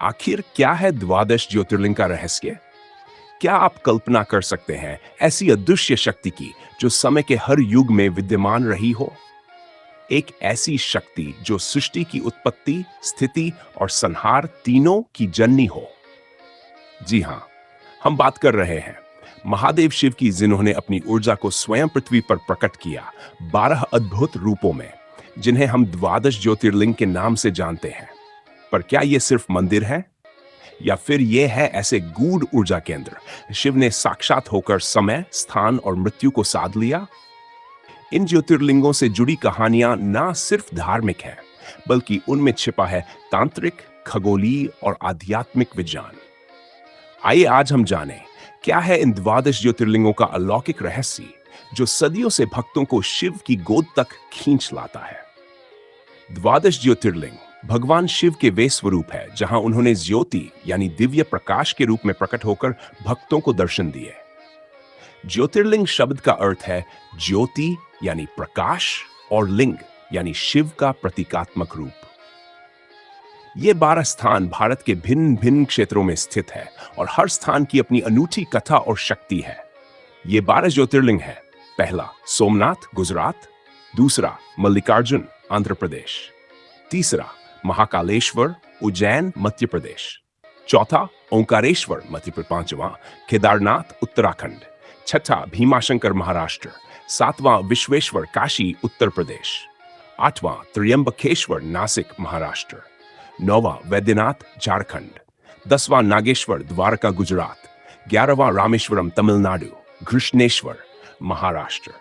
आखिर क्या है द्वादश ज्योतिर्लिंग का रहस्य? क्या आप कल्पना कर सकते हैं ऐसी अदृश्य शक्ति की जो समय के हर युग में विद्यमान रही हो? एक ऐसी शक्ति जो सृष्टि की उत्पत्ति, स्थिति और संहार तीनों की जननी हो। जी हां, हम बात कर रहे हैं महादेव शिव की, जिन्होंने अपनी ऊर्जा को स्वयं पृथ्वी पर प्रकट किया 12 अद्भुत रूपों में, जिन्हें हम द्वादश ज्योतिर्लिंग के नाम से जानते हैं। पर क्या ये सिर्फ मंदिर है, या फिर ये है ऐसे गूढ़ ऊर्जा केंद्र शिव ने साक्षात होकर समय, स्थान और मृत्यु को साध लिया? इन ज्योतिर्लिंगों से जुड़ी कहानियां ना सिर्फ धार्मिक हैं, बल्कि उनमें छिपा है तांत्रिक, खगोलीय और आध्यात्मिक विज्ञान। आइए आज हम जानें क्या है इन द्वादश ज्योतिर्लिंगों का अलौकिक रहस्य जो सदियों से भक्तों को शिव की गोद तक खींच लाता है। द्वादश ज्योतिर्लिंग भगवान शिव के वे स्वरूप है जहां उन्होंने ज्योति यानी दिव्य प्रकाश के रूप में प्रकट होकर भक्तों को दर्शन दिए। ज्योतिर्लिंग शब्द का अर्थ है ज्योति यानी प्रकाश और लिंग यानी शिव का प्रतीकात्मक रूप। ये 12 स्थान भारत के भिन्न भिन्न क्षेत्रों में स्थित है और हर स्थान की अपनी अनूठी कथा और शक्ति है। ये 12 ज्योतिर्लिंग है। पहला सोमनाथ, गुजरात। दूसरा मल्लिकार्जुन, आंध्र प्रदेश। तीसरा महाकालेश्वर, उज्जैन, मध्य प्रदेश। चौथा ओंकारेश्वर, मध्य प्रदेश। पांचवा केदारनाथ, उत्तराखंड। छठा भीमाशंकर, महाराष्ट्र। सातवां विश्वेश्वर, काशी, उत्तर प्रदेश। आठवां त्र्यंबकेश्वर, नासिक, महाराष्ट्र। नौवां वैद्यनाथ, झारखंड। 10वां नागेश्वर, द्वारका, गुजरात। 11वां रामेश्वरम, तमिलनाडु। कृष्णेश्वर, महाराष्ट्र।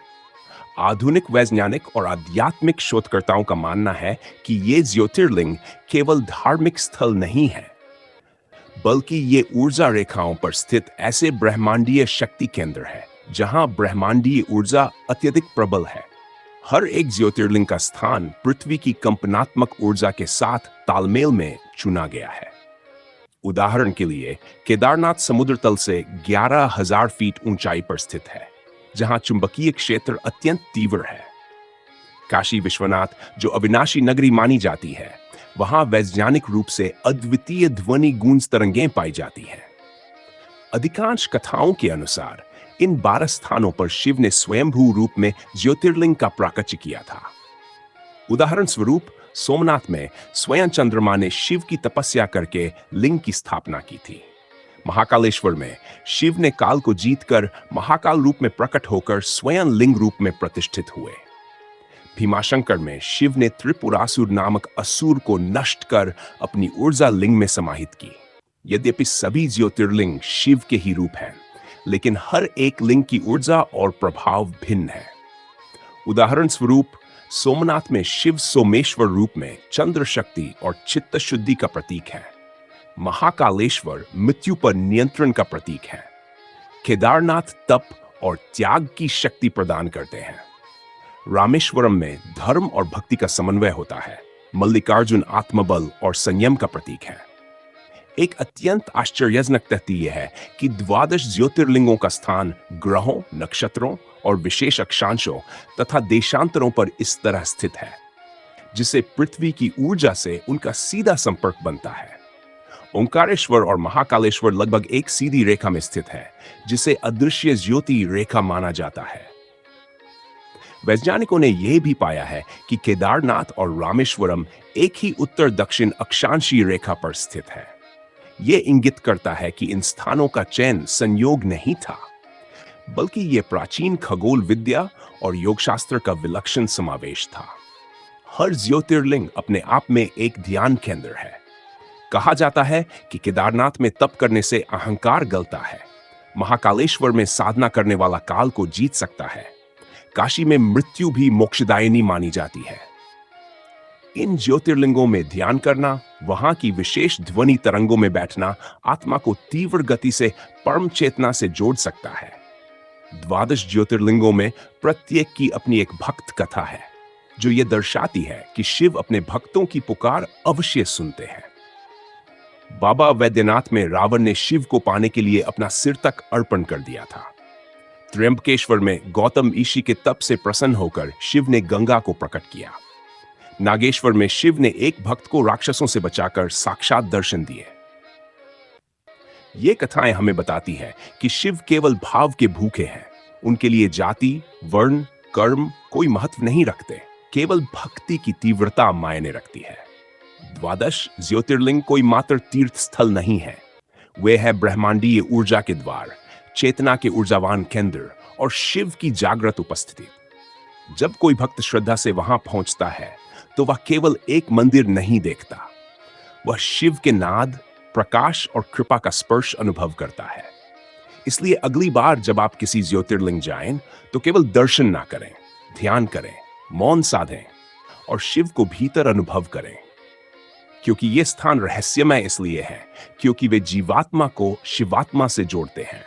आधुनिक वैज्ञानिक और आध्यात्मिक शोधकर्ताओं का मानना है कि ये ज्योतिर्लिंग केवल धार्मिक स्थल नहीं है, बल्कि ये ऊर्जा रेखाओं पर स्थित ऐसे ब्रह्मांडीय शक्ति केंद्र है जहां ब्रह्मांडीय ऊर्जा अत्यधिक प्रबल है। हर एक ज्योतिर्लिंग का स्थान पृथ्वी की कंपनात्मक ऊर्जा के साथ तालमेल में चुना गया है। उदाहरण के लिए केदारनाथ समुद्र तल से 11,000 फीट ऊंचाई पर स्थित है, जहां चुंबकीय क्षेत्र अत्यंत तीव्र है। काशी विश्वनाथ, जो अविनाशी नगरी मानी जाती है, वहां वैज्ञानिक रूप से अद्वितीय ध्वनि गूंज तरंगें पाई जाती हैं। अधिकांश कथाओं के अनुसार इन 12 स्थानों पर शिव ने स्वयंभू रूप में ज्योतिर्लिंग का प्राकट्य किया था। उदाहरण स्वरूप सोमनाथ में स्वयं चंद्रमा ने शिव की तपस्या करके लिंग की स्थापना की थी। महाकालेश्वर में शिव ने काल को जीतकर महाकाल रूप में प्रकट होकर स्वयं लिंग रूप में प्रतिष्ठित हुए। भीमाशंकर में शिव ने त्रिपुरासुर नामक असुर को नष्ट कर अपनी ऊर्जा लिंग में समाहित की। यद्यपि सभी ज्योतिर्लिंग शिव के ही रूप हैं, लेकिन हर एक लिंग की ऊर्जा और प्रभाव भिन्न है। उदाहरण स्वरूप सोमनाथ में शिव सोमेश्वर रूप में चंद्र शक्ति और चित्त शुद्धि का प्रतीक है। महाकालेश्वर मृत्यु पर नियंत्रण का प्रतीक है। केदारनाथ तप और त्याग की शक्ति प्रदान करते हैं। रामेश्वरम में धर्म और भक्ति का समन्वय होता है। मल्लिकार्जुन आत्मबल और संयम का प्रतीक है। एक अत्यंत आश्चर्यजनक तथ्य यह है कि द्वादश ज्योतिर्लिंगों का स्थान ग्रहों, नक्षत्रों और विशेष अक्षांशों तथा देशांतरों पर इस तरह स्थित है, जिससे पृथ्वी की ऊर्जा से उनका सीधा संपर्क बनता है। ओंकारेश्वर और महाकालेश्वर लगभग एक सीधी रेखा में स्थित है, जिसे अदृश्य ज्योति रेखा माना जाता है। वैज्ञानिकों ने यह भी पाया है कि केदारनाथ और रामेश्वरम एक ही उत्तर दक्षिण अक्षांशीय रेखा पर स्थित है। यह इंगित करता है कि इन स्थानों का चयन संयोग नहीं था, बल्कि यह प्राचीन खगोल विद्या और योगशास्त्र का विलक्षण समावेश था। हर ज्योतिर्लिंग अपने आप में एक ध्यान केंद्र है। कहा जाता है कि केदारनाथ में तप करने से अहंकार गलता है। महाकालेश्वर में साधना करने वाला काल को जीत सकता है। काशी में मृत्यु भी मोक्षदायिनी मानी जाती है। इन ज्योतिर्लिंगों में ध्यान करना, वहां की विशेष ध्वनि तरंगों में बैठना आत्मा को तीव्र गति से परम चेतना से जोड़ सकता है। द्वादश ज्योतिर्लिंगों में प्रत्येक की अपनी एक भक्त कथा है, जो यह दर्शाती है कि शिव अपने भक्तों की पुकार अवश्य सुनते हैं। बाबा वैद्यनाथ में रावण ने शिव को पाने के लिए अपना सिर तक अर्पण कर दिया था। त्र्यंबकेश्वर में गौतम ऋषि के तप से प्रसन्न होकर शिव ने गंगा को प्रकट किया। नागेश्वर में शिव ने एक भक्त को राक्षसों से बचाकर साक्षात दर्शन दिए। ये कथाएं हमें बताती हैं कि शिव केवल भाव के भूखे हैं। उनके लिए जाति, वर्ण, कर्म कोई महत्व नहीं रखते। केवल भक्ति की तीव्रता मायने रखती है। द्वादश ज्योतिर्लिंग कोई मात्र तीर्थ स्थल नहीं है। वे है ब्रह्मांडीय ऊर्जा के द्वार, चेतना के ऊर्जावान केंद्र और शिव की जागृत उपस्थिति। जब कोई भक्त श्रद्धा से वहां पहुंचता है तो वह केवल एक मंदिर नहीं देखता, वह शिव के नाद, प्रकाश और कृपा का स्पर्श अनुभव करता है। इसलिए अगली बार जब आप किसी ज्योतिर्लिंग जाएं तो केवल दर्शन ना करें, ध्यान करें, मौन साधें और शिव को भीतर अनुभव करें। क्योंकि ये स्थान रहस्यमय इसलिए है क्योंकि वे जीवात्मा को शिवात्मा से जोड़ते हैं।